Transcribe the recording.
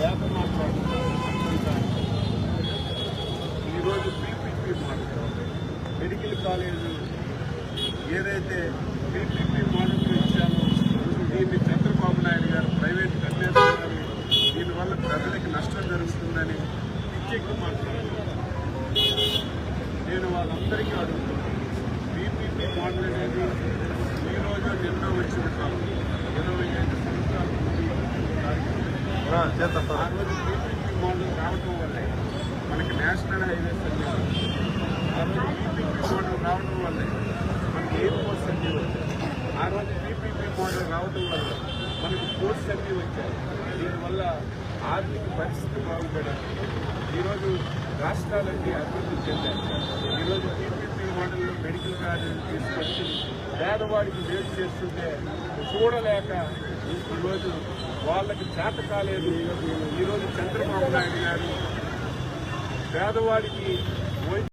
వేద మాట్లాడుతున్నారు. ఈరోజు పీపీపీ మోడల్ మెడికల్ కాలేజీ ఏదైతే పీపీపీ మోడల్ ఇచ్చామో దీన్ని చంద్రబాబు నాయుడు గారు ప్రైవేట్ కట్టేస్తున్నారు, దీనివల్ల ప్రజలకి నష్టం జరుగుతుందని పిచ్చెక్కి మాట్లాడుతున్నారు. నేను వాళ్ళందరికీ అడుగుతున్నాను, పీపీపీ మోడల్ అనేది ఈరోజు నిన్న వచ్చి ఉంటాం 25 సంవత్సరాల ముందు ఆ రోజు పీపీపీ మోడల్ రావడం వల్లే మనకి నేషనల్ హైవేస్ అన్నీ వచ్చాయి. ఆ రోజు పీపీపీ మోడల్ రావడం వల్లే మనకి ఎయిర్పోర్ట్స్ అన్నీ వచ్చాయి. ఆ రోజు పీపీపీ మోడల్ రావడం వల్ల మనకి పోర్ట్స్ అన్నీ వచ్చాయి. దీనివల్ల ఆర్థిక పరిస్థితి బాగుపడింది. ఈరోజు రాష్ట్రాలన్నీ అభివృద్ధి చెందాయి. ఈరోజు పీపీపీ మోడల్లో మెడికల్ కాలేజీలు తీసుకొచ్చి పేదవాడికి మేలు చేస్తుంటే చూడలేక ఈరోజు వాళ్ళకి చేత కాలేదు. ఈరోజు చంద్రబాబు నాయుడు గారు పేదవాడికి